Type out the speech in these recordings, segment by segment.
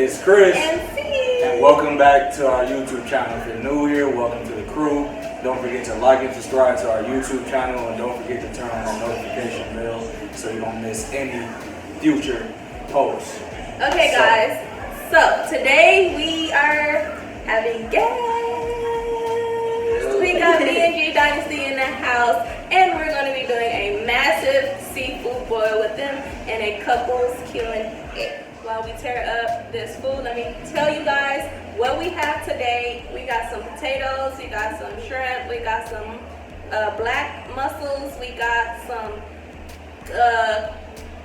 It's Chris. And welcome back to our YouTube channel. If you're new here, welcome to the crew. Don't forget to like and subscribe to our YouTube channel, and don't forget to turn on the notification bell so you don't miss any future posts. Okay, guys. So today we are having guests. We got VALERIA Dynasty in the house, and we're going to be doing a massive seafood boil with them and a couples Q&A. While we tear up this food, let me tell you guys what we have today. We got some potatoes, we got some shrimp, we got some black mussels, we got some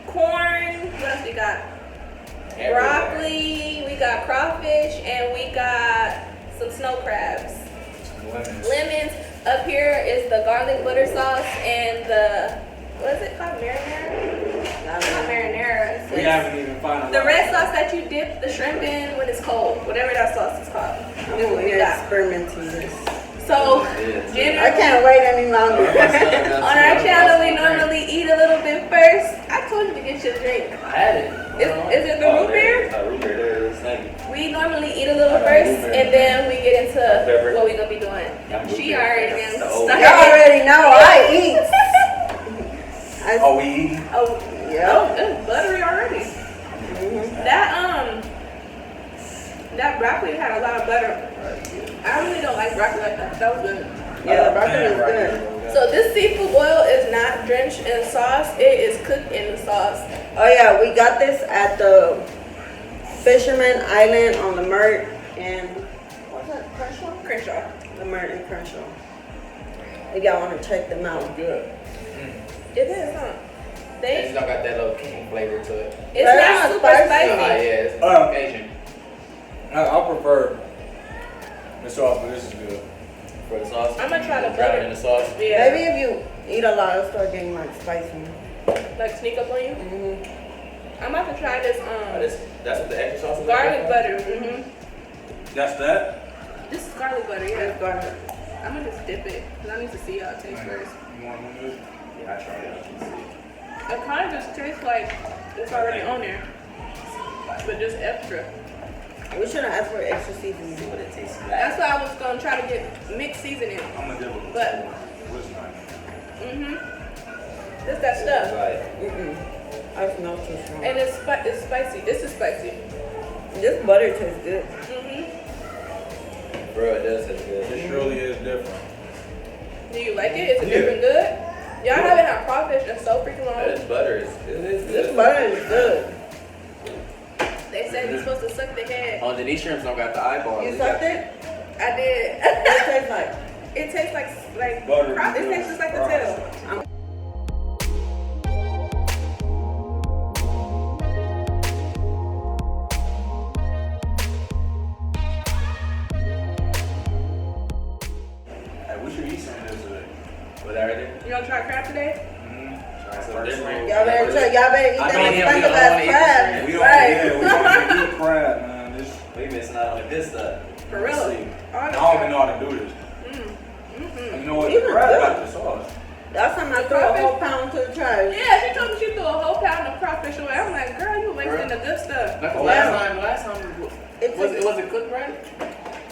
corn. What else we got? Broccoli, we got crawfish, and we got some snow crabs. Lemons. Up here is the garlic butter sauce and the, what is it called? Marinara? Not marinara. We haven't even found the red sauce that you dip the shrimp in when it's cold. Whatever that sauce is called. We're experimenting this. So, I can't wait any longer. On our channel, we normally eat a little bit first. I told you to get your drink. I had it. Is it the root beer? Root beer, there it is. We normally eat a little first, and then we get into what we're gonna be doing. She already Y'all already know I eat. Oh, we eat? Oh, yeah. Oh, it's buttery already. That broccoli had a lot of butter. I really don't like broccoli like that. That was good. Yeah, the broccoli is good. So this seafood boil is not drenched in sauce. It is cooked in the sauce. Oh yeah, we got this at the Fisherman Island on the Mert and what's that? Crenshaw. The Mert and Crenshaw. If y'all want to check them out. Good. It is, huh? They just don't got that little king flavor to it. It's not super spicy. Yeah, it's Asian. I prefer the sauce, but this is good. For the sauce? I'm gonna try the Drown butter. in the sauce? Yeah. Maybe if you eat a lot, it'll start getting like spicy. Like sneak up on you? I'm about to try this That's what the extra sauce is? garlic butter. That's that? This is garlic butter, yeah. It's garlic. I'm gonna just dip it, because I need to see how it tastes first. You want one of those? Yeah, I tried it. It kind of just tastes like it's already on there, but just extra. We should have asked for extra seasoning. See what it tastes like. That's why I was gonna try to get mixed seasoning. I'm gonna dip it. But- What's mine? It's that stuff, I smell too strong. and it's spicy. This is spicy. This butter tastes good. Bro, it does taste good. It surely is different. Do you like it? Is it different good? Y'all haven't had crawfish in so freaking long. This butter is good. This butter is good. They said you're supposed to suck the head. Oh, these shrimps don't got the eyeballs. You sucked it? I did. What it tastes like? It tastes like Butter. crawfish. It tastes just like the tail. Hey, we should eat some of this today. What I already? You gonna try crab today? Try some different. Y'all better eat that expensive we ass don't crab. We don't, Right. yeah, we don't even eat crab, man. This, We missing out on this stuff. For real? I don't even know how to do this. You know what? The Even crab good. got the sauce. Last time I threw a whole pound to the trash. Yeah, she told me she threw a whole pound of crawfish away. I'm like, girl, you wasting the good stuff. Like last time, was it cooked right?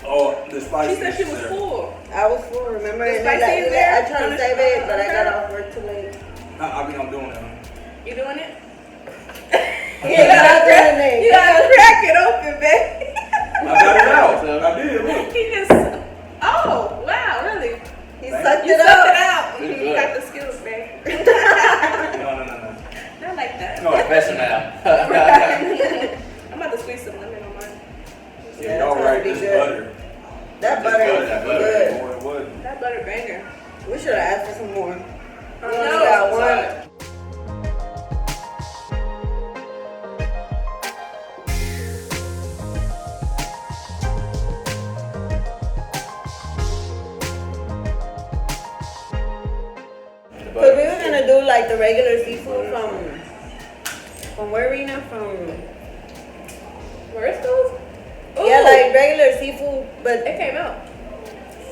Oh, the spicy. She said she was full. I was full, remember? The And then, spicy is there? I tried to save it, but I got off work too late. I mean, I'm doing it. You doing it? Yeah, You gotta crack it open, babe. I got it out. I did. Look. He just, oh, wow, really? He sucked You it sucked it up. out. It's You good. got the skills, babe. No. Not like that. No, professional. I'm about to squeeze some lemon on mine. Yeah, y'all right. This butter. That butter is good. More than what? That butter banger. We should have asked for some more. I We only know. got one. Cause we were gonna do like the regular seafood from where Rena? From Marisco's? yeah, like regular seafood, but It came out.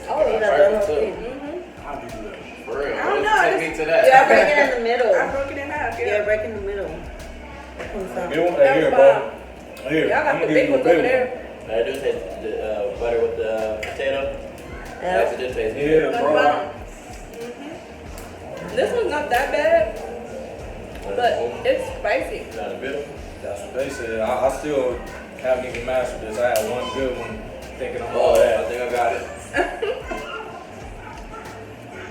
oh, you know the whole too. thing. How do you do that? For real. I don't know, Take me to that. Yeah, break it in the middle. I broke it in half, Yeah, yeah. break in the middle. Get one That here, was bro. Here, Y'all got I'm the gonna big give you a ones over big there. one. I do taste the butter with the potato. Yeah. That's a good taste. Yeah, That's bro. bomb. This one's not that bad, but it's spicy. Not a bit. That's what they said. I still haven't even mastered this. I had one good one thinking I'm Oh, all I that. think I got it.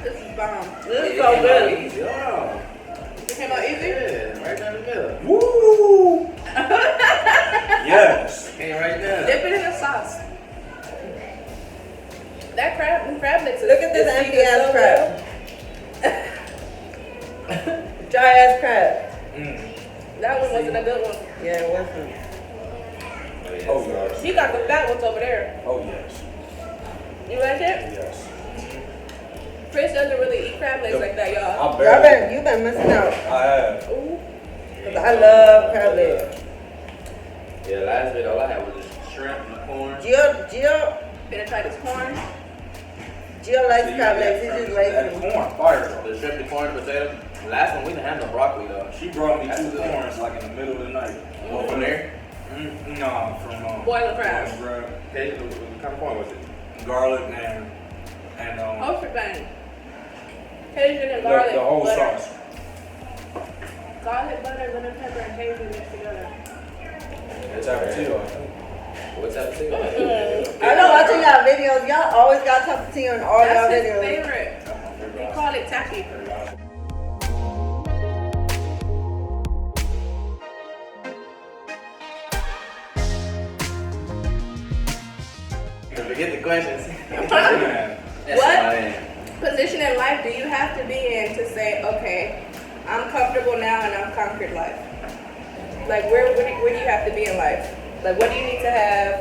This is bomb. This is so good. Easy. Oh. It came out easy? Yeah, right down the middle. Woo! Yes. Came right there. Dip it in the sauce. That crab legs. Look at this is empty seasoned ass so crab. Dry ass crab. Mm. well. That one wasn't a good one. Yeah, it wasn't. Oh yes. He got the fat ones over there. Oh yes. You like it? Yes. Chris doesn't really eat crab legs like that, y'all. I barely. You've been missing out. I have. Ooh. Cause I love crab legs. Yeah, last bit all I had was just shrimp and corn. Gio Gonna try this corn. likes crab legs. He just likes That them. corn fire though. The shrimp, the corn, the potato. The last one we didn't have no broccoli though. She brought me That's two good. corns like in the middle of the night. Oh, from there? No, from Boiling crab. boiling Okay, what kind of corn was it? garlic and Oh, shebang. Cajun and the garlic. whole butter. sauce. Garlic, butter, lemon pepper, and Cajun mixed together. It's Tapatio, I think. What's that? I know watching y'all videos. Y'all always got Tapatio in all y'all That's his videos. favorite. They call it tacky. Forget the questions. Man, What position in life do you have to be in to say, okay, I'm comfortable now and I've conquered life? Like, where do you have to be in life? Like, what do you need to have?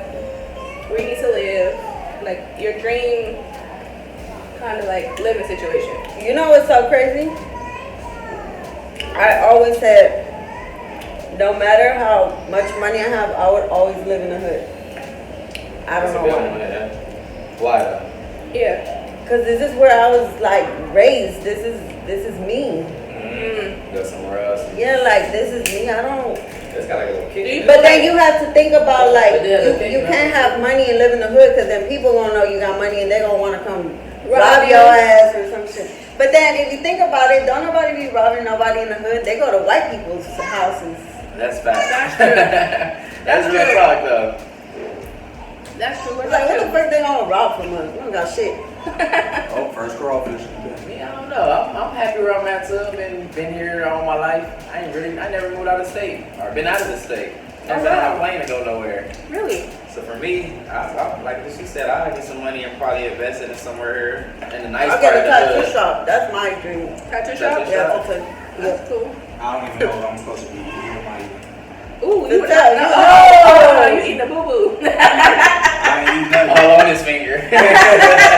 Where you need to live? Like, your dream kind of like living situation. You know what's so crazy? I always said, no matter how much money I have, I would always live in the hood. I don't know why. Why though? Yeah. Cause this is where I was like raised. This is me. Go somewhere else. Yeah, like this is me. I don't. It's got like a little kick. But then you have to think about like But yeah, the you thing can't now- have money and live in the hood, cause then people gonna know you got money and they gonna wanna come Rob rob you. your ass or some shit. But then if you think about it, don't nobody be robbing nobody in the hood. They go to white people's houses. That's fact. That's true. That's real true. talk though. That's true. It's like, what the fuck they gonna rob from us? We don't got shit. oh, first crawfish. Me, I don't know. I'm happy where I'm at too. Been here all my life. I never moved out of state or been out of the state. Never been on a plane to go nowhere. Really? So for me, I like she said, I'll get some money and probably invest it in somewhere in the nice I'll part get a of the tattoo hood. shop. That's my dream. Tattoo Tattoo shop? shop. Yeah, tattoo. That's cool. I don't even know what I'm supposed to be eating. What am I eating? Ooh, Good you tell, you oh, know. you eating a boo boo. I ain't eating nothing. All on his finger.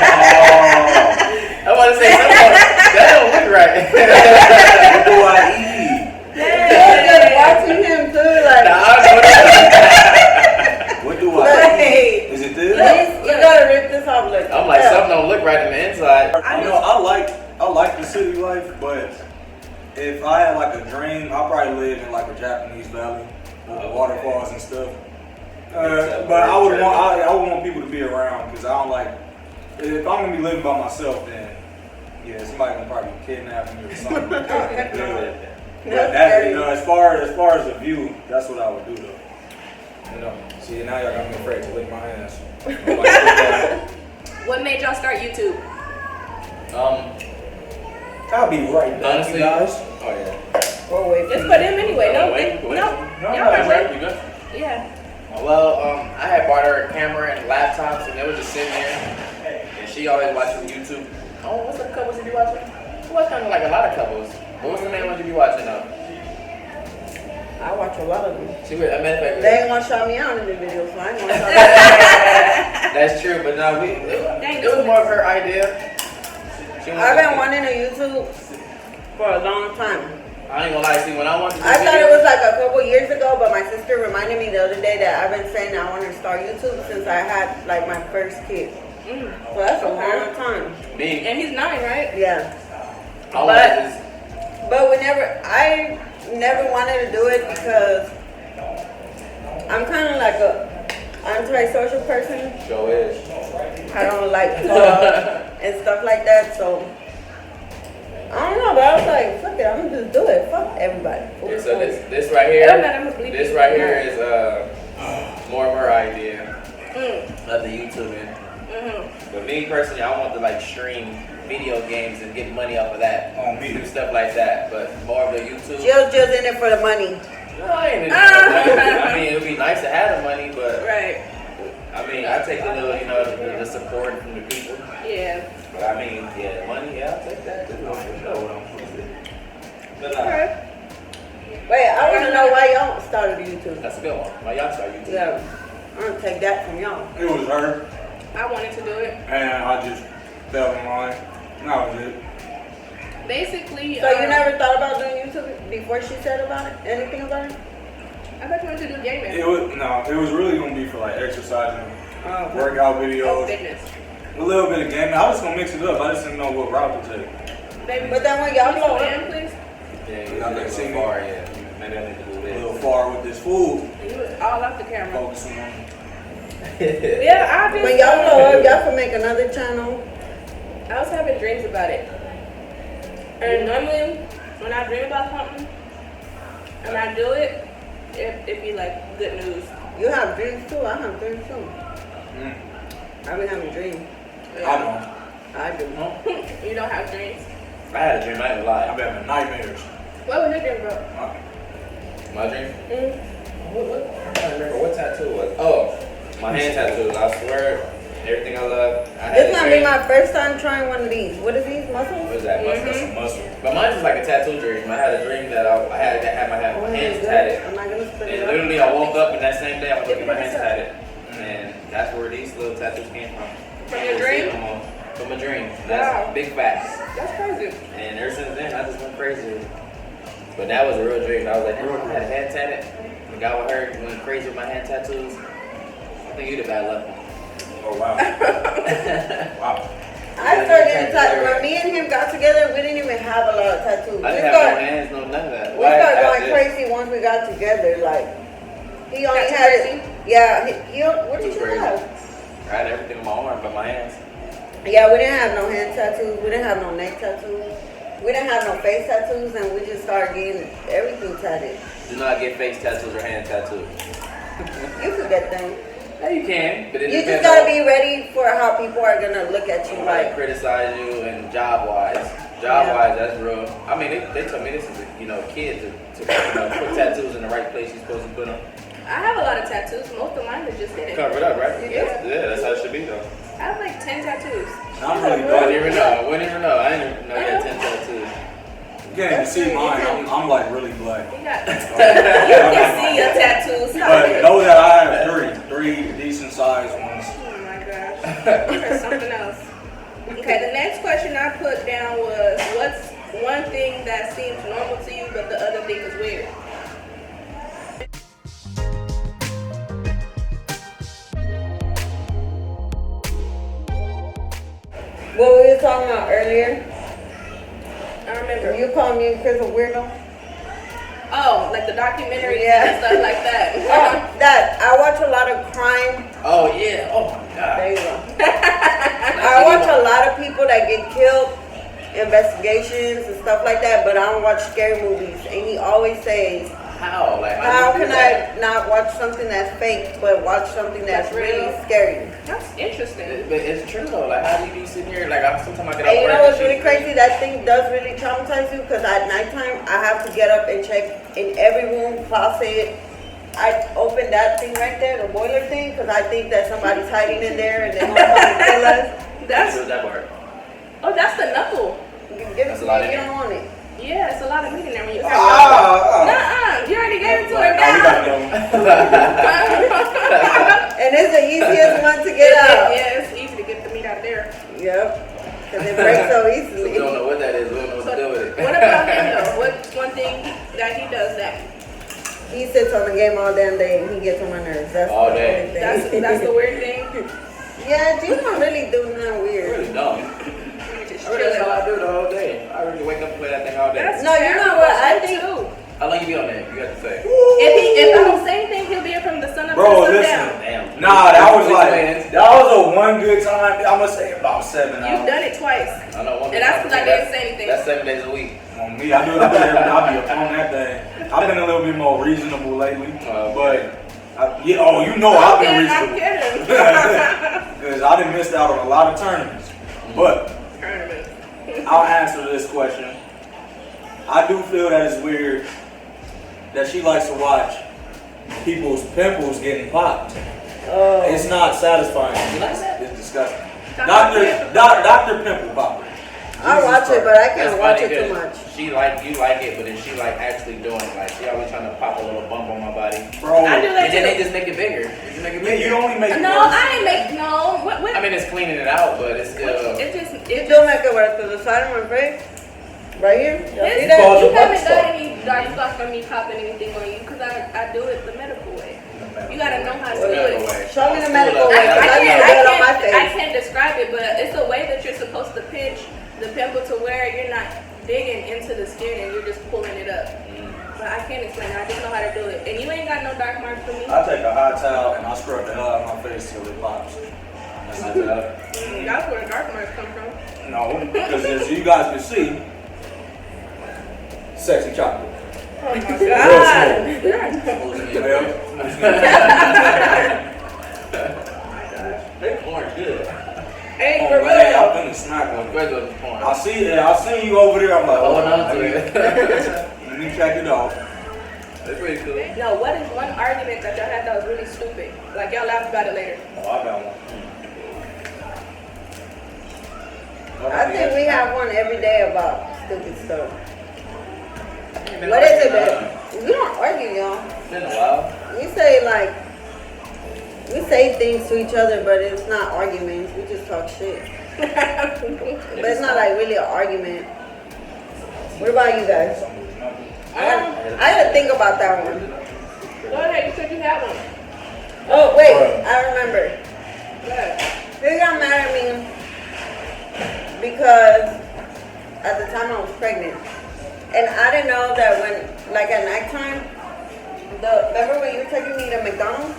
Oh. I want to say something. That don't look right. What do I eat? I'm just watching him too, like. Nah, I don't know. What do I eat? Hey. Is it this? You gotta rip this off, like. I'm like, something don't look right in the inside. You know, I like the city life, but if I had like a dream, I'd probably live in like a Japanese valley with the waterfalls and stuff. But I would want people to be around because I don't like. If I'm gonna be living by myself, then yeah, somebody gonna probably kidnap me or something. Yeah. But that, you know, as far as the view, that's what I would do though. You know, see now y'all got me afraid to lick my hands. What made y'all start YouTube? I'll be right back, Honestly, you guys. Oh yeah. We'll wait for Just you. put him anyway. No, Wait. no. No, Y'all that's wait. You good? Yeah. Well, I had bought her a camera and laptops, and they was just sitting there. And she always watching YouTube. Oh, what's the couples you be watching? She watch kind of like a lot of couples. What was the main one you be watching though? I watch a lot of them. She was, I mean, They ain't gonna shout me out in the video, so I ain't gonna shout out. that's true, but no, it was more of her idea. She I've been wanting a YouTube for a long time. I ain't gonna lie, see, when I wanted to do I thought it videos- was like a couple years ago, but my sister reminded me the other day that I've been saying I wanted to start YouTube since I had like my first kid. So that's a long time. me. And he's 9, right? Yeah. I wanted to But I never wanted to do it because I'm kind of like a antisocial person. Show is. I don't like talk and stuff like that, so I don't know, but I was like, fuck it, I'm gonna just do it. Fuck everybody. Yeah, so this right here, this right here is more of her idea of the YouTubing. But me personally, I want to like stream video games and get money off of that. Do stuff like that, but more of the YouTube. Jill's just in it for the money. No, I ain't in it for the money. I mean, it would be nice to have the money, but Right. I mean, I take the little, you know, the support from the people. Yeah. But I mean, yeah, money, yeah, I'll take that too. But Okay. Wait, I want to know why y'all started YouTube. that's a good one. Why y'all start YouTube? Yeah, I'm gonna take that from y'all. It was her, I wanted to do it. and I just fell in line. And that was it. Basically, So you never thought about doing YouTube before she said about it? Anything about it? I thought you wanted to do gaming. It was really gonna be for like exercising, Oh, workout Oh, videos, fitness. a little bit of gaming. I was gonna mix it up. I just didn't know what route to take. Baby, But then when y'all blow in, up, please. Yeah, I you can got see so me. far, yeah. Maybe I need to do A this. little far with this food. You was all off the camera. Focusing on. Yeah, I just. when y'all blow up, y'all can make another channel. I was having dreams about it. And normally, when I dream about something and I do it, it'd be like good news. You have dreams too. I have dreams too. Mm. I be having dreams. I know. I do. You don't have dreams. I had a dream, I ain't lie. I've been having nightmares. What was your dream about? My dream? Mm. What? I don't remember what tattoo it was. Oh, my hand tattoos. I swear, everything I love. I had This a might dream. be my first time trying one of these. What are these, What muscles? is that? That's some muscle. But mine was like a tattoo dream. I had a dream that I had my Oh, hands good. tatted. I'm not gonna spit And it literally, out. I woke up and that same day I was looking at my hands tatted. And that's where these little tattoos came from. From your dream? From a dream. That's Wow. big facts. That's crazy. And ever since then, I just went crazy. But that was a real dream. I was like, I had a hand tatted. The guy with her went crazy with my hand tattoos. I think you the bad luck. Oh wow. Wow. I started getting tattooed. When me and him got together, we didn't even have a lot of tattoos. I We didn't have no started, hands, no none of that. we started going crazy once we got together. Like, he only That's had crazy. it. Yeah, what did you Crazy. have? I had everything on my arm but my hands. Yeah, we didn't have no hand tattoos. We didn't have no neck tattoos. We didn't have no face tattoos, and we just started getting everything tatted. Do not get face tattoos or hand tattoos. You could get them. Yeah, you can, but it You just depends gotta on be ready for how people are gonna look at you. like Like, criticize you and job wise. Job wise, that's real. I mean, they told me this is a kid to put tattoos in the right place you're supposed to put them. I have a lot of tattoos. Most of mine are just hidden. Cover it up, right? Yeah. That's how it should be though. I have like 10 tattoos. I'm really I bad. wouldn't even know. I didn't even know you had 10 tattoos. You can't even see mine. I'm like really black. You got. You can see your tattoos. Stop But it. know that I have three decent sized ones. Oh my gosh. You're something else. Okay, the next question I put down was, what's one thing that seems normal to you but the other thing is weird? what we were talking about earlier. I remember. You called me and Chris a weirdo. Oh, like the documentary Yeah. and stuff like that. Oh, that I watch a lot of crime. Oh yeah. Oh my There god. you go. I watch a lot of people that get killed, investigations and stuff like that. But I don't watch scary movies. And he always says, How? Like "How do you can do that? I not watch something that's fake, but watch something that's That's really real. scary?" That's interesting. But it's true though. Like how do you be sitting here? Like sometimes I get And off you work know what's and really crazy? That thing does really traumatize you because at nighttime I have to get up and check in every room, closet. I open that thing right there, the boiler thing, because I think that somebody's hiding in there and they're gonna come and kill us. That's Where's that part? oh, that's the knuckle. You give it That's to a lot me, in you there. don't want it. Yeah, it's a lot of meat in there when you. Ah, You already gave it to her no, we now. gotta know. And it's the easiest one to get out. Yeah, it's easy to get the meat out there. Yep. Because it breaks so We easily. don't know what that is. We don't know what to do with it. What about him though? What's one thing that he does that? He sits on the game all damn day and he gets on my nerves. That's All the day. only thing. That's the weird thing. Yeah, you don't really do nothing I weird. really don't. You just I mean, that's chill. all I do the whole day. I really wake up and play that thing all day. That's No, you know what? I terrible think too. How long you be on there? You got to say. If I don't say anything, he'll be up from the sun up Bro, to the sun listen. down. Damn. Nah, that was like, that was a one good time. I'm gonna say about 7 hours. You've done it twice. I know one And that's because I didn't say anything. That's 7 days a week. On me, I do it every day. I'll be up on that thing. I've been a little bit more reasonable lately, but you know I've been I'm reasonable. kidding. Because I done missed out on a lot of tournaments. But Tournament. I'll answer this question. I do feel that it's weird that she likes to watch people's pimples getting popped. Oh. It's not satisfying. You like that? It's disgusting. Dr. Pimple Popper. I watch it, but I can't That's watch funny it too 'cause much. you like it, but then she like actually doing it. Like she always trying to pop a little bump on my body. Bro, I do that And then they too. just make it bigger. They just make it yeah, bigger. you only make it No, worse. I ain't make no. What? I mean, it's cleaning it out, but it's still. It just. It do make it worse because the side of my face, right here, y'all see It's, that? called you the haven't butt got any dark spots from me popping anything on you because I do it the medical way. You gotta know how to do it. Show me the medical I, way. I, I can't, got it on my I face. can't describe it, but it's a way that you're supposed to pinch the pimple to where you're not digging into the skin and you're just pulling it up. But I can't explain it. I just know how to do it. And you ain't got no dark marks for me. I take a hot towel and I scrub the hell out of my face till it pops. That's where the dark marks come from. No, because as you guys can see, sexy chocolate. Oh my Real god. They orange good. Hey, Oh, for man, real. I'm finna snack on it. Regular porn. I see you over there. I'm like, Hold on let to me- it. let me check it out. That's pretty cool. No, what is one argument that y'all had that was really stupid? Like y'all laugh about it later. Oh, I got one. I think we have one every day about stupid stuff. What is it, babe? We don't argue, y'all. It's been a while. We say things to each other, but it's not arguments. We just talk shit. But it's not like really an argument. What about you guys? I had to think about that one. Go ahead, you said you had one. Oh, wait, I remember. Go ahead. He got mad at me because at the time I was pregnant. And I didn't know that when, like at nighttime, remember when you were taking me to McDonald's?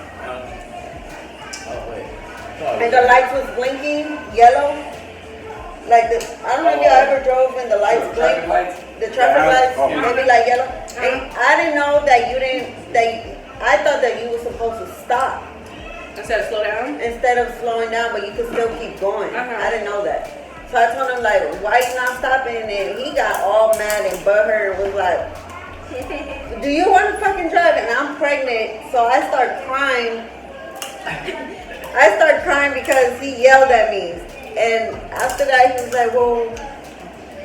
Oh, wait. And the lights was blinking yellow? Like I don't know if you ever drove and the lights blink. The traffic lights, maybe like yellow. And I didn't know that I thought that you were supposed to stop Instead of slow down. instead of slowing down, but you could still keep going. I didn't know that. So I told him like, why you not stopping? And he got all mad and butthurt and was like, do you want to fucking drive? And I'm pregnant, so I start crying. I start crying because he yelled at me. And after that, he was like, well,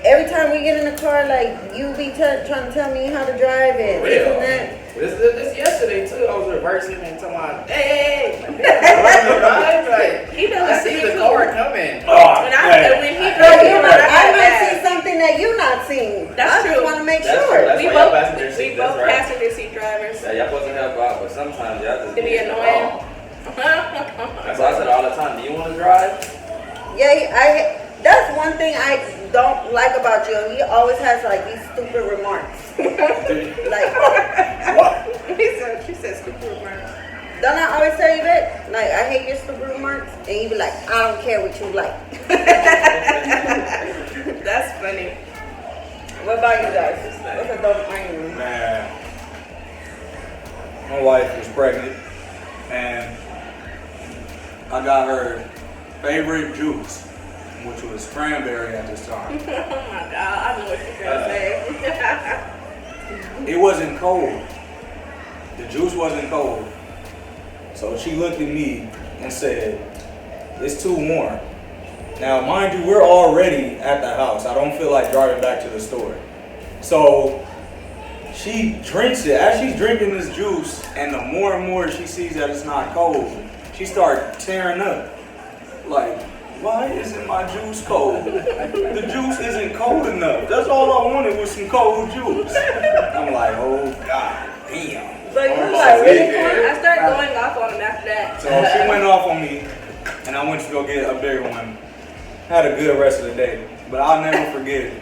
every time we get in the car, like, you be trying to tell me how to drive it. This and that. This yesterday too. I was reversing and talking about, hey, like, He does I see the car coming. When he So drove, I might see something that you not seen. That's I just true. want to make That's sure. true. That's we why y'all both passenger seat, we both that's right. passenger seat drivers. Yeah, y'all supposed to help out, but sometimes y'all just To be get it annoying. wrong. That's why I said all the time. Do you want to drive? Yeah, that's one thing I don't like about you. He always has like these stupid remarks. Like, What? She said stupid remarks. don't I always tell you that? Like, I hate your stupid remarks. And you be like, I don't care what you like. That's funny. What about you guys? What's a dope argument? Man, my wife was pregnant, and I got her favorite juice, which was cranberry at this time. Oh my god, I know what you're gonna say. It wasn't cold. The juice wasn't cold. So she looked at me and said, it's too warm. Now, mind you, we're already at the house. I don't feel like driving back to the store. So she drinks it. As she's drinking this juice, and the more and more she sees that it's not cold, she starts tearing up. Like, why isn't my juice cold? The juice isn't cold enough. That's all I wanted was some cold juice. I'm like, oh god damn. So you was like, really cool? I started going off on him after that. So she went off on me, and I went to go get a bigger one. Had a good rest of the day, but I'll never forget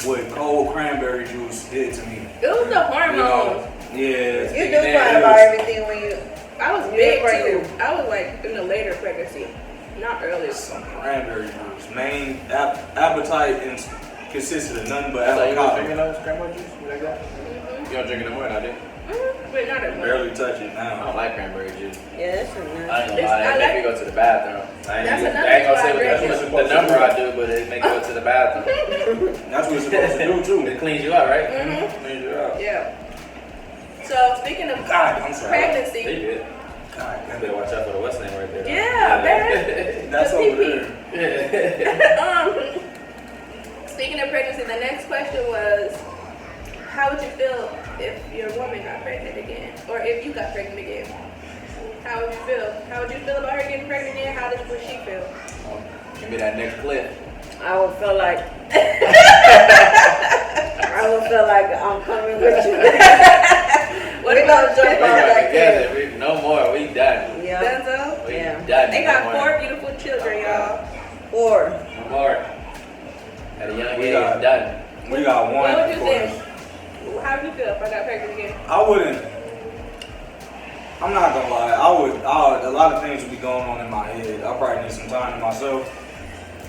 what cold cranberry juice did to me. It was the hormones. Yeah. You do cry about everything when you I was big too. I was like in the later pregnancy, not early. Some cranberry juice. Main appetite and consisted of nothing but So you don't avocado. drinking those cranberry juice? You like that? You don't drink it no more, I do. But not as much. Barely touch it I now. don't like cranberry juice. Yeah, that's so I nice. ain't gonna It's- lie, I it make like- me go to the bathroom. That's I ain't another gonna say why I the number I do, but it make me go to the bathroom. That's what it's supposed to do too. It cleans you out, right? Mhm. Cleans you out. Yeah. So speaking of God, I'm sorry. They pregnancy, good. God, You better watch out for the what's name right there. though. yeah, man. that's The over pee-pee. there. Speaking of pregnancy, the next question was, how would you feel if your woman got pregnant again, or if you got pregnant again? How would you feel? How would you feel about her getting pregnant again? How would she feel? Give me that next clip. I would feel like I'm coming with you. What We about gonna jump We off got that together. kid. No more. We done. Yeah, Denzel? We Yeah. done. They No got more. 4 beautiful children, y'all. 4. No more. At a young We age, got- done. We got one. What would of you course. think? How would you feel if I got pregnant again? I wouldn't. I'm not gonna lie. A lot of things would be going on in my head. I probably need some time to myself.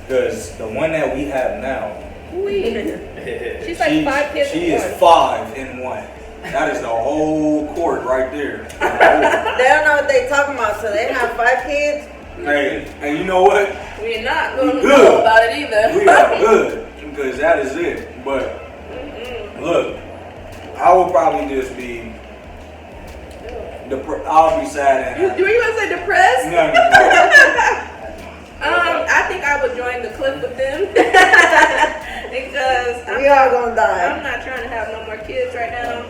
Because the one that we have now, She's like 5 kids she in is one. 5 in one. That is the whole court right there. They don't know what they talking about, so they have 5 kids. Hey, you know what? We're not going to We know good. about it either. We are good because that is it. But look, I will probably just be. I'll be sad and You were you going to say depressed? No. I think I would join the clip with them because We all gonna I'm die. not trying to have no more kids right now.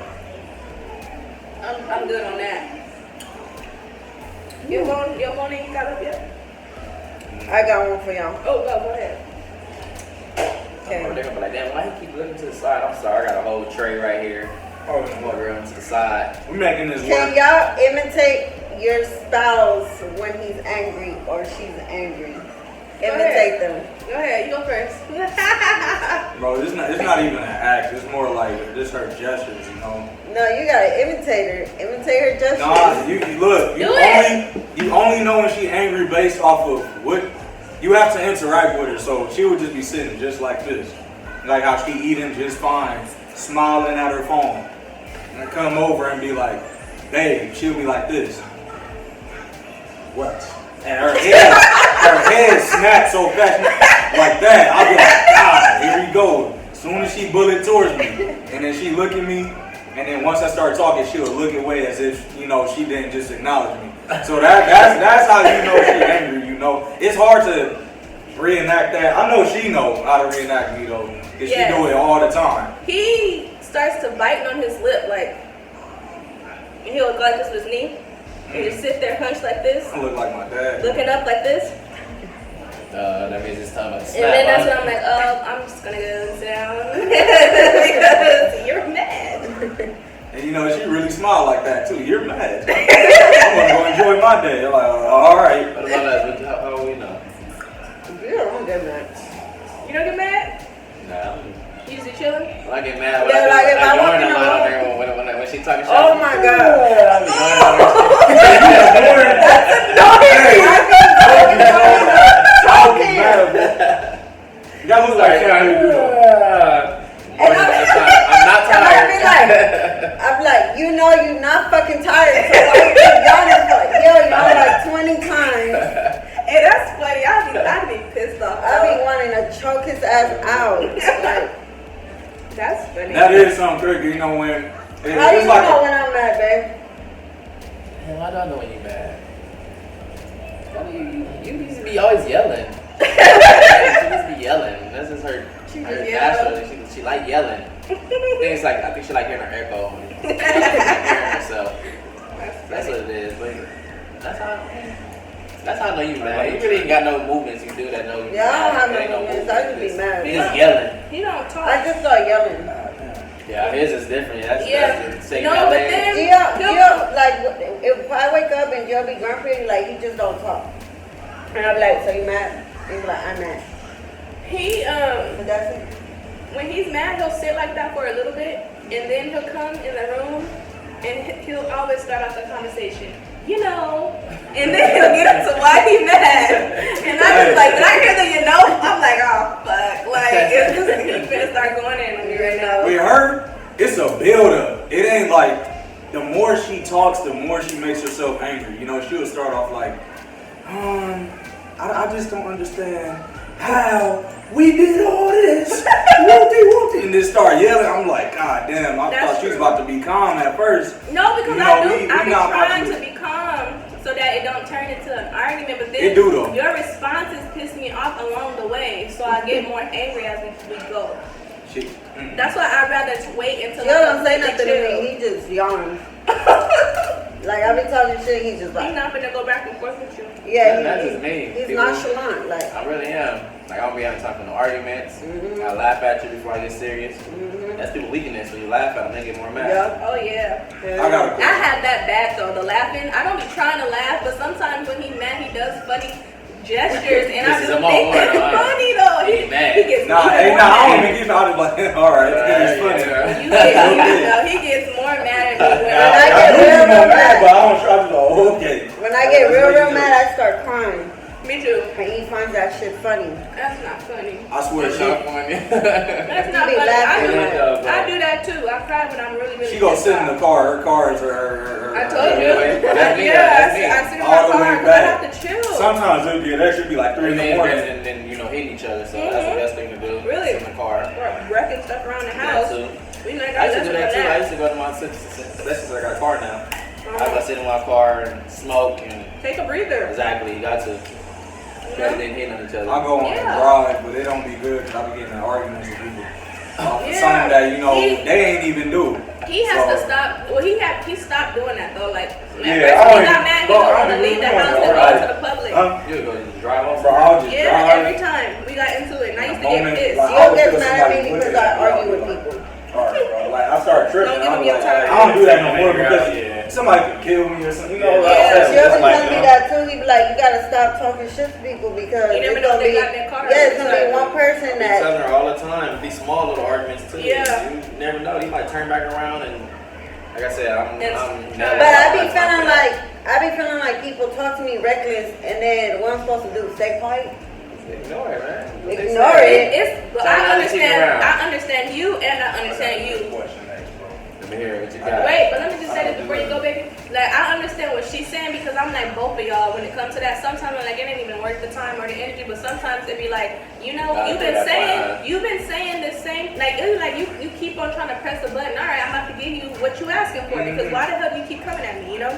I'm good on that. Your phone ain't got up yet? I got one for y'all. Oh, go ahead. They're gonna be like, damn, why you keep looking to the side? I'm sorry, I got a whole tray right here. Oh, I'm gonna run to the side. we're making this Can work. y'all imitate your spouse when he's angry or she's angry? Imitate them. Go ahead, you go first. Bro, it's not even an act. It's more like just her gestures, you know. No, you gotta imitate her. Imitate her gestures. Nah, you look. You only know when she angry based off of what you have to interact with her. So she would just be sitting just like this, like how she eating just fine, smiling at her phone, and I come over and be like, "Babe," she'll be like this. What? And her head snapped so fast like that. I'll be like, ah, here we go. As soon as she bullet towards me, and then she look at me, and then once I start talking, she'll look away as if she didn't just acknowledge me. So that's how you know she angry. It's hard to reenact that. I know she know how to reenact me though, cause Yes. she do it all the time. He starts to bite on his lip, like, and he'll go like this with his knee, and just sit there hunched like this, I look like my dad. looking up like this. That means it's time to snap. And then that's when I'm like, I'm just gonna go and sit down because you're mad. And she really smiled like that too. You're mad. I'm gonna go enjoy my day. I'm like, all right. What about us? How will we know? You don't get mad. You don't get mad? Nah. You just be chilling? When I get mad, Yeah, like if I walk in the on room- there when she talking shit. Oh my god. I be joining on That looks like Keanu do though. And I'm not And I tired. be like, I'm like, you're not fucking tired, so why you keep yawning for? Yo, yawn like 20 times. Hey, that's funny. I'd be pissed off. I be wanting to choke his ass out. Like, That's funny. That is something tricky, when how do you it's like know when I'm mad, babe? Man, why do I know when you mad? You used to be always yelling. She used to be yelling. That's just her. She her just natural. She like yelling. I think she like hearing her echo. She like hearing herself. That's what it is. But that's how I know you mad. You really ain't got no movements you do that know you Yeah, I don't have mad. no movements. I just be mad. You just yelling. He don't talk. I just start yelling. Yeah, his is different. That's taking No, that but leg. then Gio, like, if I wake up and Gio be grumpy, like, he just don't talk. And I'm like, so you mad? He's like, I'm mad. he But that's it. when he's mad, he'll sit like that for a little bit, and then he'll come in the room, and he'll always start off the conversation. you know, and then he'll get into why he mad. And I just like, when I hear the you know, I'm like, oh fuck, like it's just he finna start going in on me right now. With her, it's a build up. It ain't like the more she talks, the more she makes herself angry. You know, she'll start off like, I just don't understand how we did all this. Whoopty, and then start yelling. I'm like, God damn, I thought she was about to be calm at first. No, because You know, I've we been not trying about to be calm so that it don't turn into an argument. But then It do though. your responses piss me off along the way, so I get more angry as we go. That's why I'd rather wait until You don't say nothing to chill. me, he just yawns. Like, I be talking shit, he just like, He's not gonna go back and forth with you. yeah, That's just me. he's People- nonchalant, like, I really am. Like, I don't be having time for no arguments. I laugh at you before I get serious. That's people weakness. When you laugh at them, they get more mad. yeah. Oh yeah. I got a I question. have that bad though, the laughing. I don't be trying to laugh, but sometimes when he's mad, he does funny gestures, and I This is just a think moment, it's huh? funny though. He mad. He gets Nah, even hey, more nah, I don't mad. even get out of like, all right, it's funny. Yeah. You get, he gets more mad at me when I I get do real get more mad, mad. but I don't try to go, okay. When I get real mad, I start crying. Me too. And he finds that shit funny. That's not funny. I swear, It's not funny. That's not be funny. laughing I do that too. I cry when I'm really she gonna pissed sit in the off. car. Her car is her. I told you. That's me, Yeah, that's me. I sit in All my the car way because I back. have to chill. Sometimes it'll get extra, be like 3 in the morning. And then, you know, hitting each other. So that's the best thing to do. Really? Sit in the car. Or wrecking stuff around the That house. too. We like I used to do that too. I used to go to my sister, especially since I got a car now. I go sit in my car and smoke and Take a breather. exactly, you got to. Better than hitting on each other. I go on the Yeah. drive, but it don't be good because I be getting in arguments with people. For Yeah. something that, you know, He- they ain't even do. He has So- to stop. Well, he stopped doing that though. Like, Yeah, at first I when he don't got even- mad, he bro, was I going to don't leave the even house and want go to to the public. You go drive off. Bro, I'll just Yeah, drive. every time we got into it, and I used to Moment, get pissed. like, You don't get feel mad at somebody me because looking I at me, argue I'll be with like, people. Alright, bro. Like, I start tripping. Don't give I'm him your like, time. I don't do that no more because Yeah. somebody could kill me or something. You know, Yeah. like, Yeah, that's She'll be like, telling me that too. He be like, you gotta stop talking shit to people because You never it's know gonna if they be, got in their car. yeah, it's gonna be one person I be that, telling her all the time, be small little arguments too. Yeah. You never know. You might turn back around and, like I said, I'm It's- never. but I be feeling like people talk to me reckless and then what I'm supposed to do, stay quiet? Ignore it, man. What they Ignore say. it. But Turn the I other cheek around. understand you, and I understand you. Let me hear what you got. Wait, but let me just say this before you go, baby. Like, I understand what she's saying because I'm like both of y'all when it comes to that. Sometimes I'm like, it ain't even worth the time or the energy, but sometimes it be like, you know, Nah, you've that's been saying the same, like, it's like you keep on trying to press the button. All right, I'm about to give you what you asking for because why the hell do you keep coming at me, you know?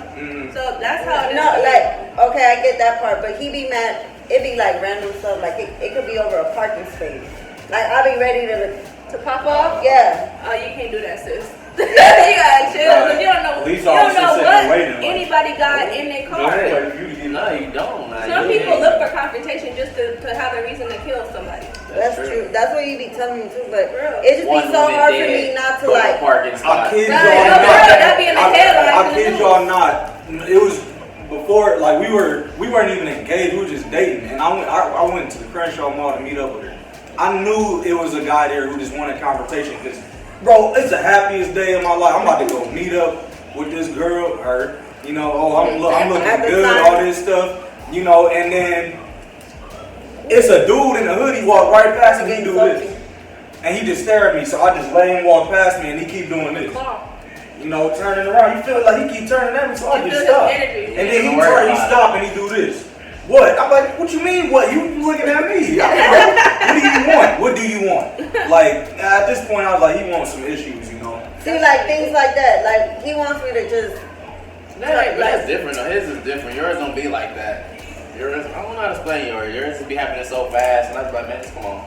So that's how it is. No, like, okay, I get that part, but he be mad, it be like random stuff, like it could be over a parking space. Like, I be ready to pop off. yeah. Oh, you can't do that, sis. You gotta chill because you don't know. Police You don't officer know sitting what waiting, like, anybody got in their car. No, you don't. Man. Some You people ain't. look for confrontation just to have a reason to kill somebody. That's true. That's what you be telling me too, but Real. it just One be so woman hard for dead, me not to go like. parking I spot. kid Right, y'all no, not. bro, that be in the headlines I in the kid news. y'all not. It was before, like we weren't even engaged. We were just dating, and I went to the Crenshaw Mall to meet up with her. I knew it was a guy there who just wanted confrontation because, bro, it's the happiest day of my life. I'm about to go meet up with this girl, her. You know, I'm looking At the good, time. all this stuff. You know, and then it's a dude in a hoodie walk right past me. He do this, and he just stare at me. So I just let him walk past me, and he keep doing this. You know, turning around. You feel like he keep turning at me, so I You just feel his stop. energy. And then he Don't worry turn, he about it. stop, and he do this. What? I'm like, what you mean? What? You looking at me? I'm like, what do you want? What do you want? Like at this point, I was like, he wants some issues, you know. See, like things like that. Like he wants me to just. But that's different though. His is different. Yours don't be like that. Yours, I don't know how to explain yours. Yours would be happening so fast, and I was like, man, just come on.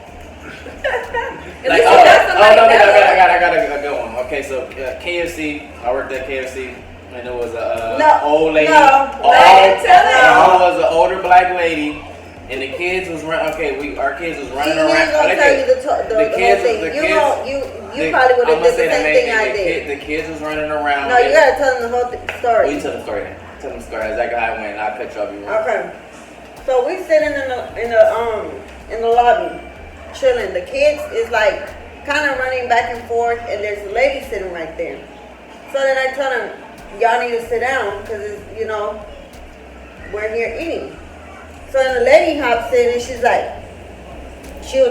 At Like, least you got somebody no, better. I got a good one. Okay, so KFC. I worked at KFC, and it was a old lady. No, tell It was an older black lady, and the kids was running. Okay, our kids was He running ain't around. gonna tell you the whole kids- thing. the You kids- know, you probably would have I'ma did the say same thing I did. The kids was running around. No, you gotta tell them the whole story. Well, you tell the story then. Tell them the story exactly how it went. I'll cut you off. You want. Okay. So we sitting in the lobby, chilling. The kids is like kind of running back and forth, and there's a lady sitting right there. So then I tell him, y'all need to sit down because you know we're here eating. So then the lady hops in and she was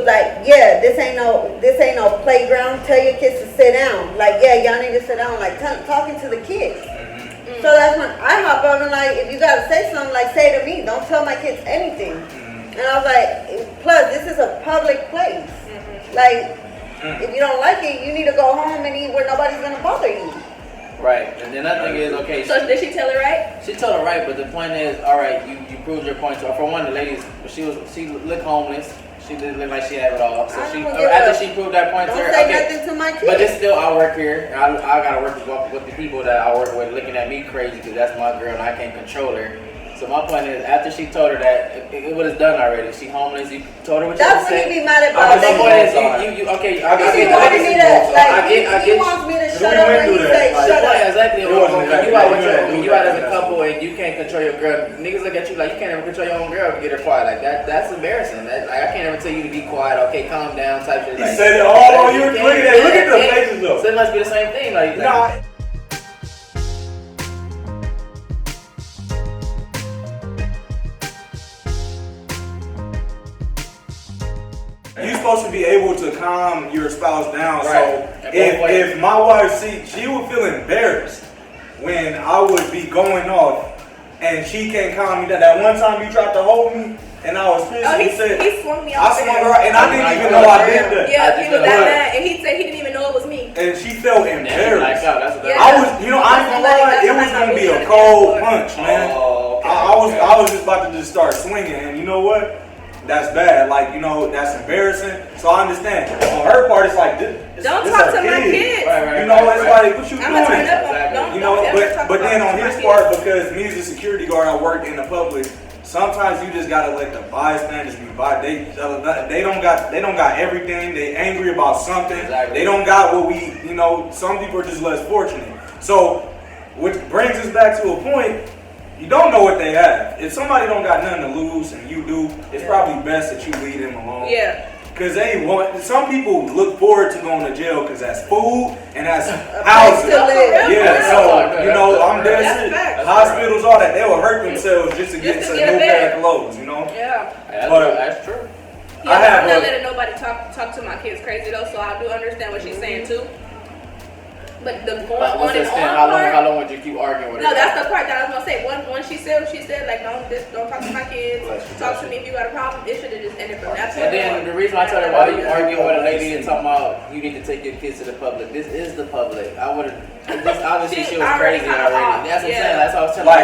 like, yeah, this ain't no playground. Tell your kids to sit down. Like, yeah, y'all need to sit down. Like talking to the kids. Mm-hmm. So that's when I hop up and like, if you gotta say something, like say to me. Don't tell my kids anything. Mm-hmm. And I was like, plus this is a public place. Mm-hmm. Like, if you don't like it, you need to go home and eat where nobody's gonna bother you. Right, and then another thing is, okay. So did she tell her right? She told her right, but the point is, all right, you proved your point to her. For one, the ladies, she looked homeless. She didn't look like she had it all. So after she proved that point to her, don't say nothing to my kids. But it's still, I work here. And I gotta work with the people that I work with, looking at me crazy because that's my girl and I can't control her. So my point is, after she told her that, it was done already. She homeless. You told her what you said. That's when you be mad about. My point is, okay. I get. He wants me to shut up when he say shut up. Exactly. When you out as a couple and you can't control your girl, niggas look at you like you can't even control your own girl to get her quiet. Like that's embarrassing. Like I can't ever tell you to be quiet. Okay, calm down, type shit. He said it all on you. Look at the faces though. So it must be the same thing. Like nah. You're supposed to be able to calm your spouse down. Right. So if my wife she would feel embarrassed when I would be going off and she can't calm me down. That one time you tried to hold me and I was pissed. He swung me off. I swung her and I didn't even know I did that. Yeah, he was that mad, and he said he didn't even know it was me. And she felt embarrassed. Yeah. I was, I ain't gonna lie, it was gonna be a cold punch, man. I was just about to just start swinging, and you know what? That's bad. Like, that's embarrassing. So I understand. On her part, it's like, don't talk to my kids. Right, it's like, what you doing? Exactly. But then on his part, because me as a security guard, I work in the public. Sometimes you just gotta let the bystanders be by. They don't got everything. They angry about something. Exactly. They don't got what we. Some people are just less fortunate. So, which brings us back to a point. You don't know what they have. If somebody don't got nothing to lose and you do, it's probably best that you leave them alone. Yeah. Because some people look forward to going to jail because that's food and that's housing. Yeah, so, I'm dead serious. Hospitals, all that, they will hurt themselves just to get a new pair of clothes, Yeah. That's true. Yeah, I'm not letting nobody talk to my kids crazy though, so I do understand what she's saying too. But the going on and on part. How long would you keep arguing with her? No, that's the part that I was gonna say. Once she said what she said, like don't talk to my kids. Talk to me if you got a problem. It should have just ended from that point. And then the reason I told her why you arguing with a lady and talking about you need to take your kids to the public. This is the public. I would have. Obviously, she was crazy already. That's what I'm saying. That's what I was telling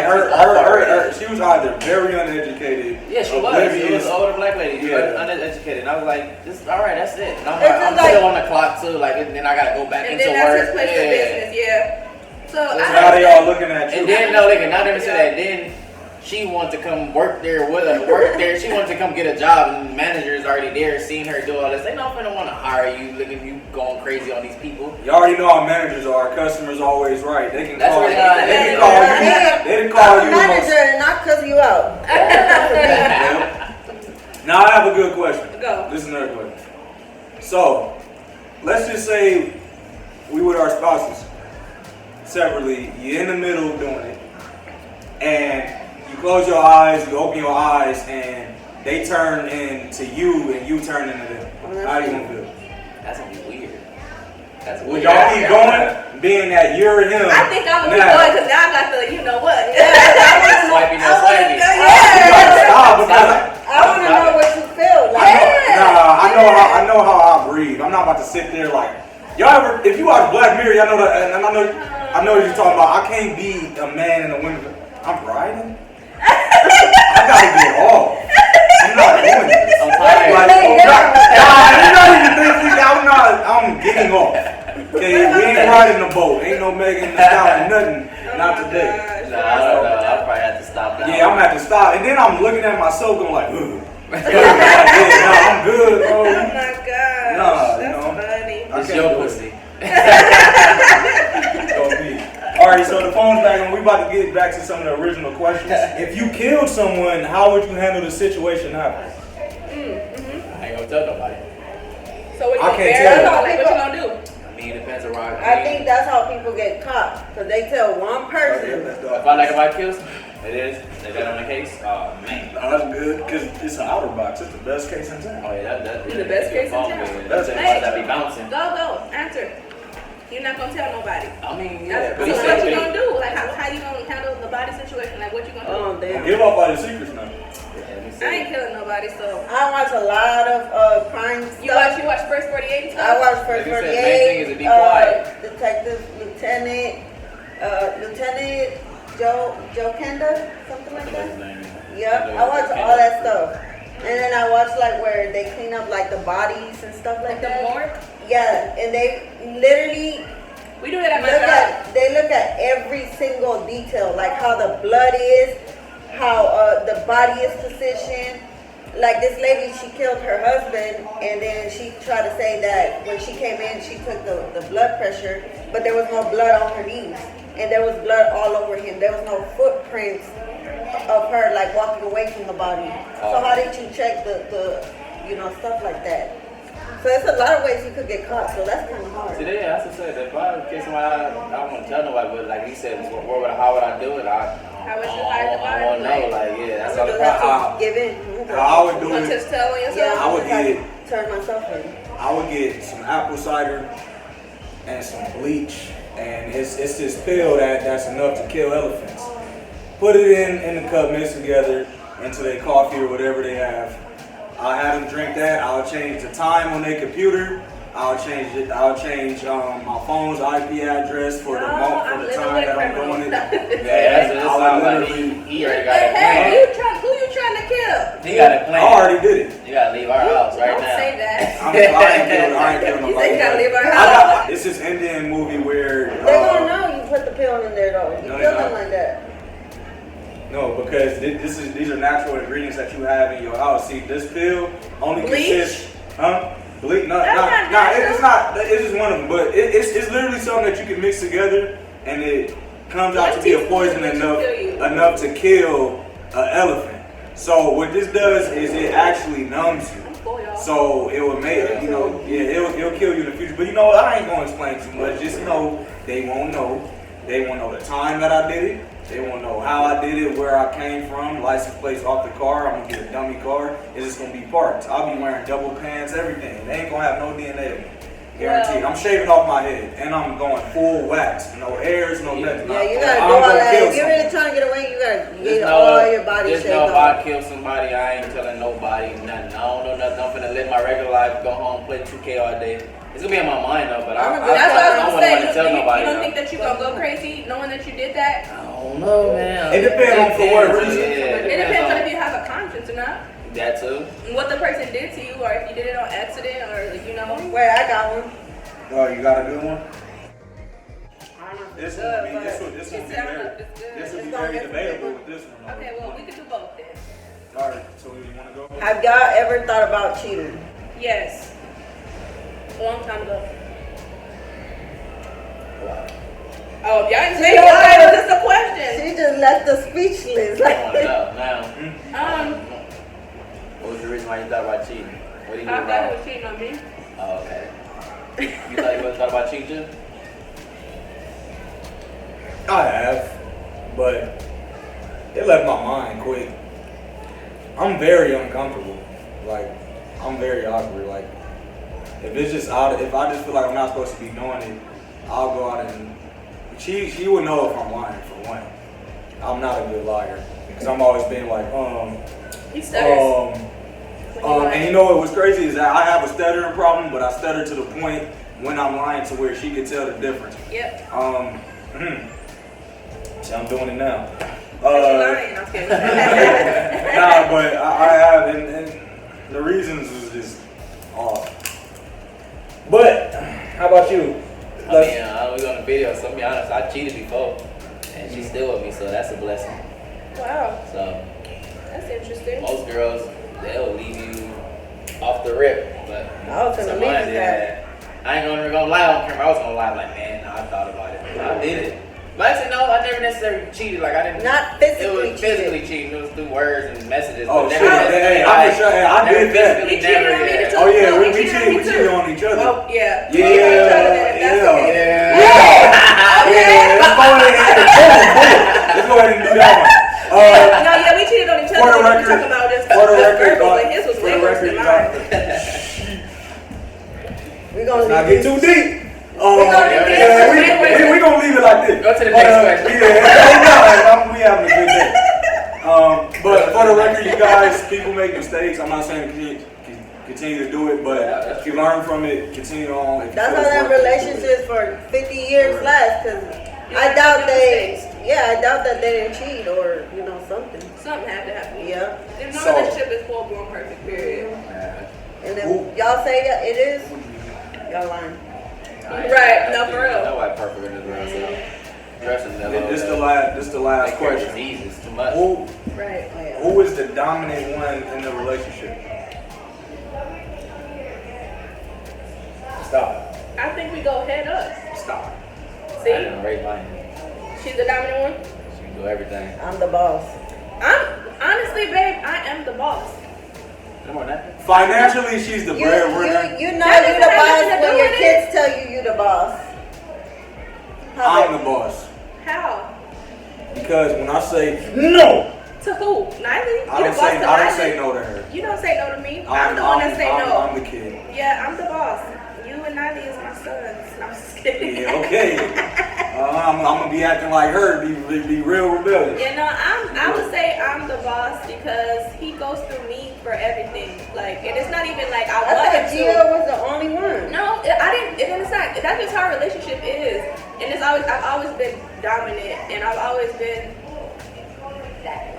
her. She was either very uneducated. Yeah, she was. She was an older black lady. Uneducated. And I was like, all right, that's it. And I'm still on the clock too. Like, and then I gotta go back into work. Business, yeah. So how they all looking at you? And then not even say that. Then she wanted to come work there with us. She wanted to come get a job, and the manager is already there, seeing her do all this. They don't want to hire you. Look at you going crazy on these people. You already know how managers are. Our customers always right. They can That's call you. They can call you manager and not cuss you out. Now I have a good question. Go. This is another question. So let's just say we with our spouses separately. You're in the middle doing it, and you close your eyes, you open your eyes, and they turn into you, and you turn into them. How you gonna feel? That's gonna be weird. Would y'all keep going, being that you're him? I think I'm gonna keep going because now I got the, you know what? Swipey. I want to know what you feel like. I know how I breathe. I'm not about to sit there like. Y'all ever, if you watch Black Mirror, y'all know that, and I know what you're talking about. I can't be a man in a woman. I'm riding. I gotta get off. I'm not doing this. I'm tired. I'm getting off. Okay, we ain't riding the boat. Ain't no Megan Thee nothing. Not today. I don't know. I'll probably have to stop now. Yeah, I'm gonna have to stop. And then I'm looking at myself going like, ugh. I'm good, bro. Oh my gosh. That's funny. It's your pussy. Alright, so the phone's back on. We about to get back to some of the original questions. If you killed someone, how would you handle the situation happening? I ain't gonna tell nobody. So what you gonna do? I mean, it depends on where I think that's how people get caught. Because they tell one person. If I kill someone, it is. They got on the case. Oh man. That's good because it's an outer box. It's the best case in town. Oh yeah, that's The best case in town. That's the Hey. ones that be bouncing. Go, answer. You're not gonna tell nobody. I mean, yeah. So what you gonna do? Like how you gonna handle the body situation? Like what you gonna do? Oh, damn. Give up all the secrets now. I ain't killing nobody, so. I watch a lot of crime stuff. You watch First 48 and stuff? I watch First Like you said, 48. main thing is to be quiet. Detective Lieutenant Joe Kenda, something like that. Yep, I watch all that stuff. And then I watch like where they clean up like the bodies and stuff like The that. morgue? Yeah, and they literally We do that at my job. they look at every single detail, like how the blood is, how the body is positioned. Like this lady, she killed her husband, and then she tried to say that when she came in, she took the blood pressure, but there was no blood on her knees, and there was blood all over him. There was no footprints of her like walking away from the body. So how did you check the stuff like that? So there's a lot of ways you could get caught. So that's kind of hard. Today, that's what I said. If I kill somebody, I don't want to tell nobody, but like he said, how would I do it? How would you hide the body? I want to know, like, yeah, that's all the Just have problem. to give in. How I would do Want to it, tell yourself? Yeah, I would just have get- to turn myself in. I would get some apple cider and some bleach, and it's this pill that's enough to kill elephants. Put it in the cup, mix together into their coffee or whatever they have. I'll have them drink that. I'll change the time on their computer. I'll change my phone's IP address for the time that I'm doing it. Yeah, that's like he already got it Hey, planned. who you trying to kill? He got it I planned. already did it. You gotta leave our house right Don't now. say that. I ain't killing You nobody. say you gotta leave our house. It's this Indian movie where They're gonna know you put the pill in there though. You No, kill they them don't. like that. no, because these are natural ingredients that you have in your house. See, this pill only Bleach? consists, bleach? No, That's not natural. it's not. It's just one of them. But it's literally something that you can mix together, and it comes out to be a poison enough to kill an elephant. So what this does is it actually numbs you. So it will make it'll kill you in the future. But I ain't gonna explain too much. Just they won't know. They won't know the time that I did it. They won't know how I did it, where I came from, license plates off the car. I'm gonna get a dummy car. It's just gonna be parts. I'll be wearing double pants, everything. They ain't gonna have no DNA of me. Guaranteed. I'm shaving off my head and I'm going full wax. No hairs, no nothing. Yeah, you gotta I'm do all gonna that. kill If you're really someone. trying to get away, you gotta get all your body Just shaved know if off. I kill somebody, I ain't telling nobody nothing. I don't know nothing. I'm finna live my regular life, go home, play 2K all day. It's gonna be in my mind though, but That's I'm what I was don't gonna want say. to tell nobody. You don't think that you gonna go crazy knowing that you did that? I don't know, man. It depends on for what reason. It depends on if you have a conscience or not. That too. What the person did to you, or if you did it on accident, or Wait, I got one. Oh, you got a good one? I don't know if This it's one good, will be but this will be She said, I don't know if it's good. this will be It's gonna very get debatable with this one. Okay, well we could do both then. All right, so you want to go? have y'all ever thought about cheating? Yes. A long time ago. Oh, y'all didn't say why. It was just a question. She just left us speechless. I want to know now. Um, What was the reason why you thought about cheating? What did you do I thought he wrong? was cheating on me. Oh, okay. You thought about cheating too? I have, but it left my mind quick. I'm very uncomfortable. Like, I'm very awkward. Like, if I just feel like I'm not supposed to be doing it, I'll go out and she would know if I'm lying for one. I'm not a good liar because I'm always being like, He stutters. and you know what was crazy is that I have a stuttering problem, but I stutter to the point when I'm lying to where she could tell the difference. Yep. See, I'm doing it now. Lying. I'm kidding. Nah, but I have, and the reasons is just off. But how about you? I mean, I was on the video, so to be honest, I cheated before, and she's still with me, so that's a blessing. Wow, So, that's interesting. most girls, they'll leave you off the rip, but I was gonna some leave mine you did that. I ain't gonna lie on camera. I was gonna lie like, man, no, I thought about it. I did it. But I said, no, I never necessarily cheated. Like, I didn't. Not It physically was physically cheating. It was through words and messages. Oh, but shit. never necessarily, Hey, I'm sure. Hey, I never did that. physically, He cheated never on me did. too. Oh yeah, No, we he cheated on me cheated on each other. Oh, yeah. Yeah, We gonna not leave get too deep. We gonna leave it like this. Go to the next question. We having a good day. But for the record, you guys, people make mistakes. I'm not saying continue to do it, but if you learn from it, continue on. That's how that relationships for 50 years last. Cause I doubt that they didn't cheat or something. Something had to happen. Yeah. If no relationship is full-blown perfect, period. And if y'all say it is, y'all lying. Right? No, for real. Nobody perfect in this world. So dressing that. This the last question. Easy. It's too much. Right. Who is the dominant one in the relationship? Stop. I think we go head up. Stop. I See? didn't raise my hand. She's the dominant one? She can do everything. I'm the boss. Honestly, babe, I am the boss. Come on, that. Financially, she's the breadwinner. You know you the boss when your kids tell you the boss. I'm the boss. How? Because when I say no, To who? Niley? I don't say no to her. You don't say no to me. I'm the one that say no. I'm the kid. Yeah, I'm the boss. You and Niley is my sons. No, I'm just kidding. Yeah, okay. I'm gonna be acting like her, be real rebellious. Yeah, no, I would say I'm the boss because he goes through me for everything. Like, and it's not even like I want thought him Gio to. was the only one. No, I didn't. It's not. That's just how our relationship is, and I've always been dominant, and I've always been that one.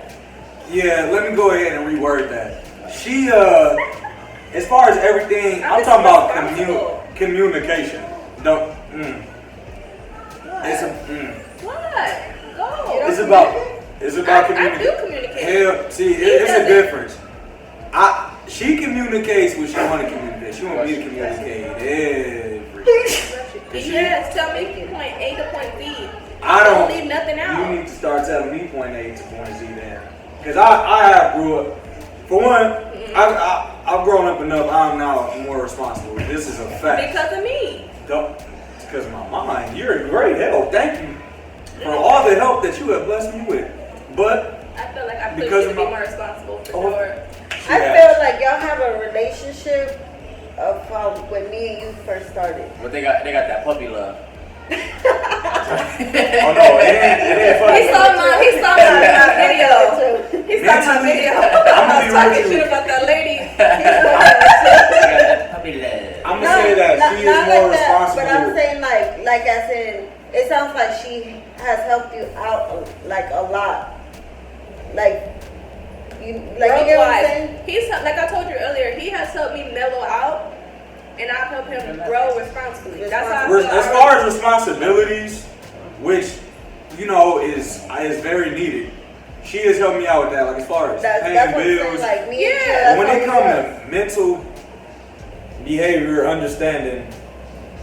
Yeah, let me go ahead and reword that. She, as far as everything, I'm just talking about responsible. communication. Don't. What? It's a. What? Go. It's about I communication. do communicate. Hell, see, it's a difference. She communicates what she want to communicate. She want me to communicate everything. Yes, tell me point A to point B. I don't leave nothing out. You need to start telling me point A to point Z then. Because I have grew up. For one, I've grown up enough. I'm now more responsible. This is a fact. Because of me. It's because of my mind. You're a great help. Thank you for all the help that you have blessed me with. But I feel like I put because you of to be my- more responsible for sure. I feel like y'all have a relationship of when me and you first started. But they got that puppy love. Oh no, it ain't funny. He saw my video. He saw my video. I was talking shit about that lady. Puppy love. I'm gonna say that she is more responsible. But I'm saying like I said, it sounds like she has helped you out like a lot. You get what I'm saying? He's like I told you earlier. He has helped me mellow out, and I've helped him grow responsibly. That's how I feel. As far as responsibilities, which is very needed, she has helped me out with that. Like as far as paying bills. Like me Yeah. When it comes to mental behavior, understanding,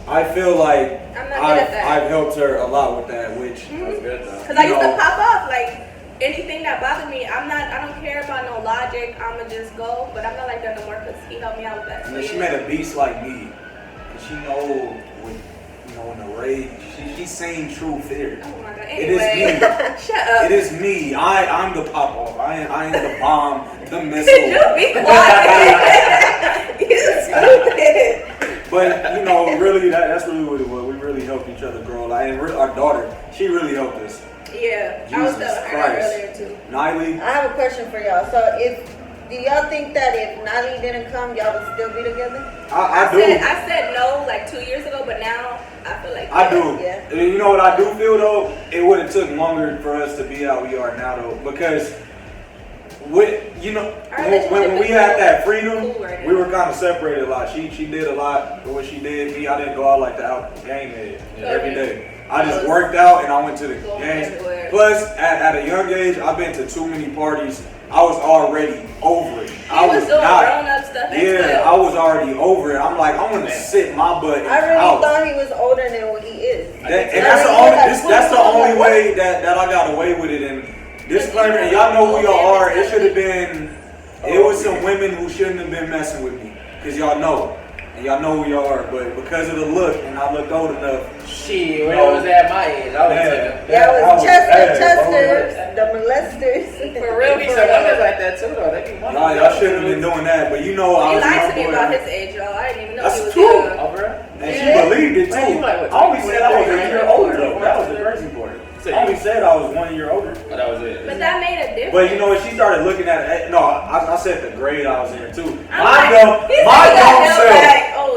I feel like I'm not good at that. I've helped her a lot with that, which That's good though. Because I used to pop off like anything that bothered me. I don't care about no logic. I'ma just go. But I'm not like that no more because he helped me out with that. And then she made a beast like me, cause she know in the rage, she's saying true fear. Oh my god. It is Anyway, me. shut up. It is me. I'm the pop off. I am the bomb, the missile. You be quiet. You stupid. But really, that's really what it was. We really helped each other grow. Like, and our daughter, she really helped us. Yeah, I was Jesus telling her Christ. earlier too. Niley, I have a question for y'all. So do y'all think that if Niley didn't come, y'all would still be together? I do. I said no like 2 years ago, but now I feel like I do. Yeah. And you know what I do feel though? It would have took longer for us to be how we are now though, because when we had that freedom, we were kind of separated a lot. She did a lot of what she did. Me, I didn't go out like the out game head every day. I just worked out and I went to the games. everywhere. Plus, at a young age, I've been to too many parties. I was already over it. I was doing grown up stuff. Yeah, I was already over it. I'm like, I want to sit my butt in I the really house. thought he was older than what he is. That's the only way that I got away with it. And disclaimer, and y'all know who y'all are. It should have been. It was some women who shouldn't have been messing with me, cause y'all know, and y'all know who y'all are. But because of the look, and I looked old enough. Shit, when I was at my age, I was It was Chester, the molesters. For real, They be for some women real. like that too though. They be Y'all shouldn't have been doing that. But I He was lied young to me boy. about his age, y'all. I didn't even know That's he was true. young. Oh, bro? believed it too. Man, you like, what, I only said I was a 23, year older though. That was the crazy part. I only said I was 1 year older. But that was it. But that made a difference. But you know, when she started looking at it, no, I said the grade I was in too. I'm My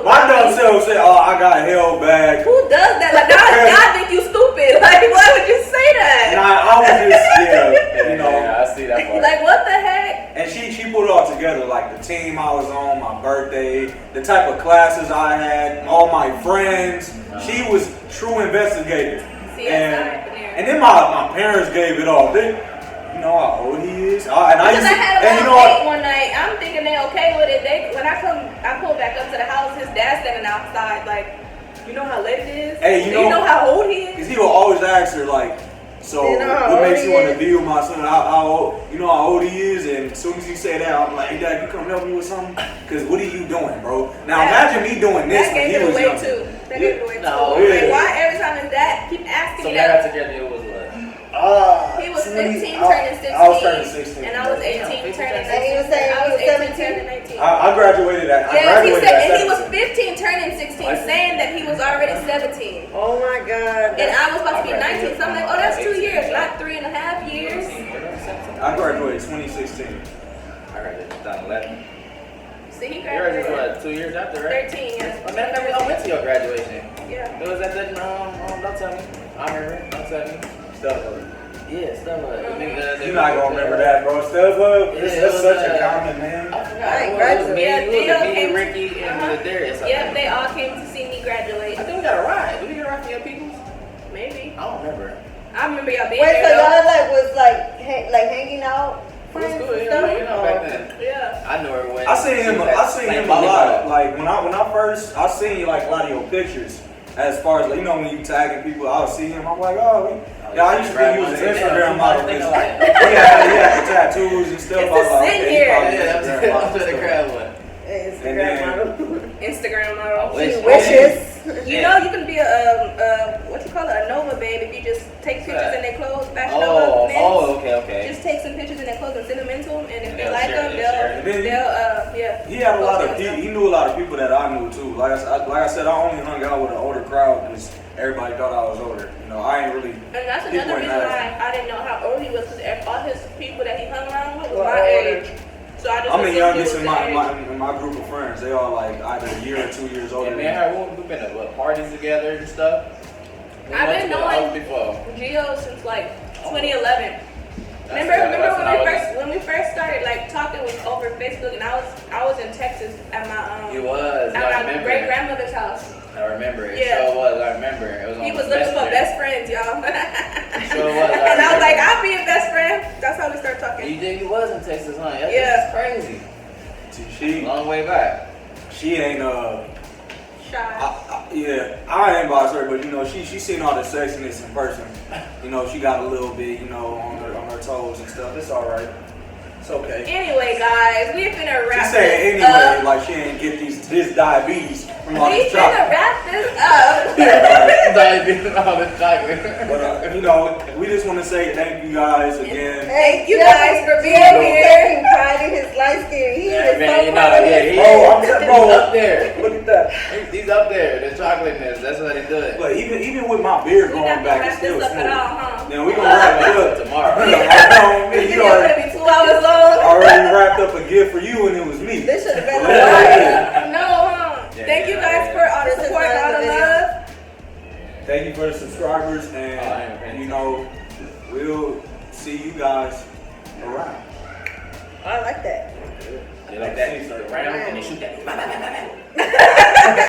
like, dumb self said, "Oh, I got held back." Who does that? Like, I think you stupid. Like, why would you say that? And I was just, you know. Yeah, I see that part. Like, what the heck? And she put it all together, like the team I was on, my birthday, the type of classes I had, all my friends. She was true investigator. And then my parents gave it off. They, you know how old he is. I had a date one night. I'm thinking they okay with it. When I pulled back up to the house, his dad's standing outside like, you know how late it is? Hey, you know how old he is? Because he will always ask her like, so what makes you want to be with my son? How old? You know how old he is? And as soon as you say that, I'm like, hey Dad, you come help me with something? Because what are you doing, bro? Now imagine me doing this when he was young. That gave it away too. No, like, why every time his dad keep asking me that? So together it was what? He was 15 turning 16. I was turning 16. And I was 18 turning 19. And he was saying I was 18 turning 19. I graduated at. Yes, he said, and he was 15 turning 16, saying that he was already 17. Oh my God. And I was about to be 19, so I'm like, oh, that's 2 years, not 3.5 years. I graduated 2016. I graduated 2011. See, he Yours is graduated what, 2 years after, right? 13, yes. I mean, I went to your graduation. Yeah. It was at that, don't tell me. I remember, don't tell me. Yeah, StubHub. You're not gonna remember that, bro. StubHub, that's such a common name. I forgot. It was me, Ricky, and Darius. Yep, they all came to see me graduate. I think we got a ride. Did we get a ride from your peoples? Maybe. I don't remember. I remember y'all being Wait, so there. y'all was hanging out? It was cool, you know, back then. Yeah. I knew her when. I seen him a lot. Like when I first, I seen like a lot of your pictures. As far as like, you know, when you tagging people, I'll see him. I'm like, I used to be using Instagram model. He had the tattoos and stuff. It's I was like, a sin okay, here. I'm trying to grab one. Instagram model. Wishes. You know, you can be a Nova babe if you just take pictures in their clothes. Okay. Just take some pictures in their clothes and send them into them, and if they They'll like share, them, they'll He had a lot of people. He knew a lot of people that I knew too. Like I said, I only hung out with an older crowd because everybody thought I was older. You know, I ain't really. And that's another reason why I didn't know how old he was, because all his people that he hung around with was my age. So I'm the youngest in my group of friends. They all like either a year or 2 years older. Yeah, man, we've been at parties together and stuff. I've been knowing Geo since like 2011. Remember when we first started like talking over Facebook, and I was in Texas at my my great grandmother's house. I remember it. Yeah. Sure was. I remember it. Was on he was looking for best friends, y'all. Sure was. And I was like, I'll be a best friend. That's how we started talking. You think he was in Texas, huh? Yeah. That's crazy. She long way back. She ain't shy. I ain't about her, but you know, she seen all the sexiness in person. You know, she got a little bit, you know, on her toes and stuff. It's all right. It's okay. Anyway, guys, we're finna wrap this up. She said anyway, like she ain't get this diabetes from all this chocolate. We're finna wrap this up. Diabetes from all this chocolate. But you know, we just want to say thank you guys again. Thank you guys for being here. Pride in his light skin. He is so bro, up there. Look at that. He's up there. The chocolateness. That's what he's doing. But even with my beard going back, it's still smooth. Then we gonna wrap it up tomorrow. It's gonna be 2 hours long. I already wrapped up a gift for you, and it was me. This should have been Thank you guys for all the support and all the love. Thank you for the subscribers, and you know, we'll see you guys around. I like that. You like that? You around and you shoot that.